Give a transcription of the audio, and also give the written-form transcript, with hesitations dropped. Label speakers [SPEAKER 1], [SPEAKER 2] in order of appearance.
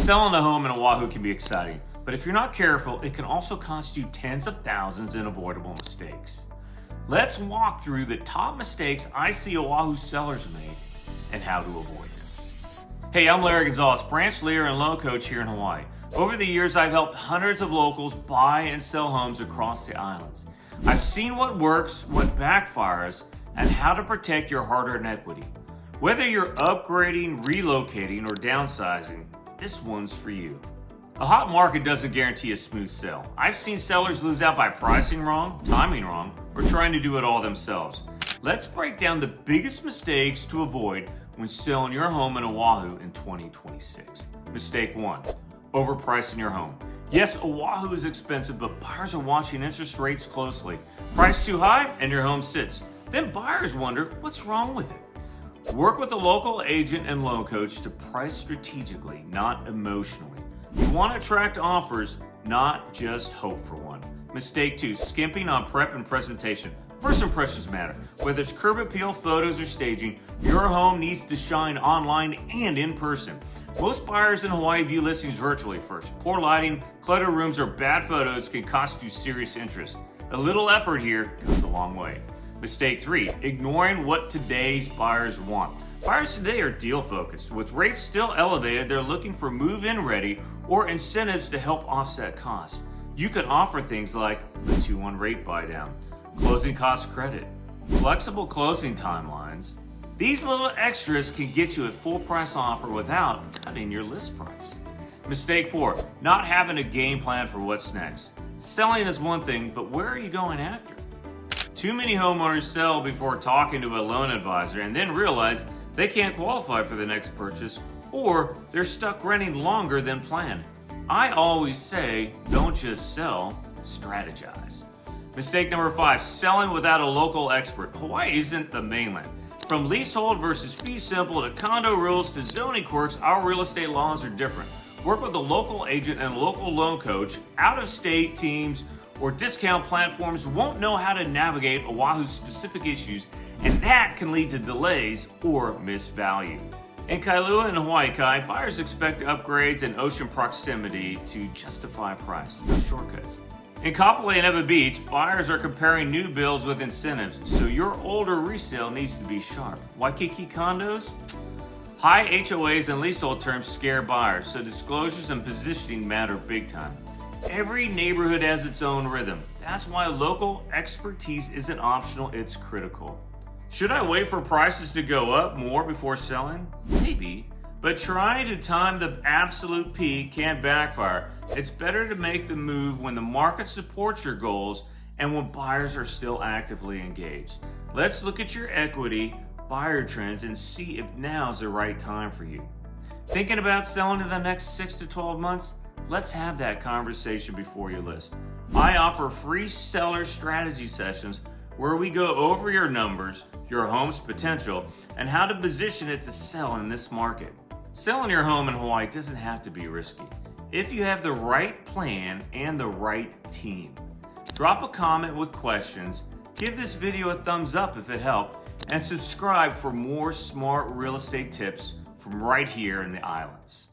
[SPEAKER 1] Selling a home in Oʻahu can be exciting, but if you're not careful, it can also cost you tens of thousands in avoidable mistakes. Let's walk through the top mistakes I see Oahu sellers make and how to avoid them. Hey, I'm Larry Gonzalez, branch leader and loan coach here in Hawaii. Over the years, I've helped hundreds of locals buy and sell homes across the islands. I've seen what works, what backfires, and how to protect your hard-earned equity. Whether you're upgrading, relocating, or downsizing, this one's for you. A hot market doesn't guarantee a smooth sale. I've seen sellers lose out by pricing wrong, timing wrong, or trying to do it all themselves. Let's break down the biggest mistakes to avoid when selling your home in Oahu in 2026. Mistake 1, overpricing your home. Yes, Oahu is expensive, but buyers are watching interest rates closely. Price too high and your home sits. Then buyers wonder, what's wrong with it? Work with a local agent and loan coach to price strategically, not emotionally. You want to attract offers, not just hope for one. Mistake 2, skimping on prep and presentation. First impressions matter. Whether it's curb appeal, photos, or staging, your home needs to shine online and in person. Most buyers in Hawaii view listings virtually first. Poor lighting, cluttered rooms, or bad photos can cost you serious interest. A little effort here goes a long way. Mistake 3, ignoring what today's buyers want. Buyers today are deal focused. With rates still elevated, they're looking for move-in ready or incentives to help offset costs. You can offer things like a 2-1 rate buy down, closing cost credit, flexible closing timelines. These little extras can get you a full price offer without cutting your list price. Mistake 4, not having a game plan for what's next. Selling is one thing, but where are you going after? Too many homeowners sell before talking to a loan advisor and then realize they can't qualify for the next purchase, or they're stuck renting longer than planned. I always say, don't just sell, strategize. Mistake number 5, selling without a local expert. Hawaii isn't the mainland. From leasehold versus fee simple to condo rules to zoning quirks, our real estate laws are different. Work with a local agent and local loan coach. Out-of-state teams or discount platforms won't know how to navigate Oahu's specific issues, and that can lead to delays or missed value. In Kailua and Hawaii, buyers expect upgrades and ocean proximity to justify price, no shortcuts. In Kapolei and Ewa Beach, buyers are comparing new builds with incentives, so your older resale needs to be sharp. Waikīkī condos? High HOAs and leasehold terms scare buyers, so disclosures and positioning matter big time. Every neighborhood has its own rhythm. That's why local expertise isn't optional, it's critical. Should I wait for prices to go up more before selling? Maybe, but trying to time the absolute peak can backfire. It's better to make the move when the market supports your goals and when buyers are still actively engaged. Let's look at your equity, buyer trends, and see if now's the right time for you. Thinking about selling in the next 6 to 12 months? Let's have that conversation before you list. I offer free seller strategy sessions where we go over your numbers, your home's potential, and how to position it to sell in this market. Selling your home in Hawaii doesn't have to be risky if you have the right plan and the right team. Drop a comment with questions, give this video a thumbs up if it helped, and subscribe for more smart real estate tips from right here in the islands.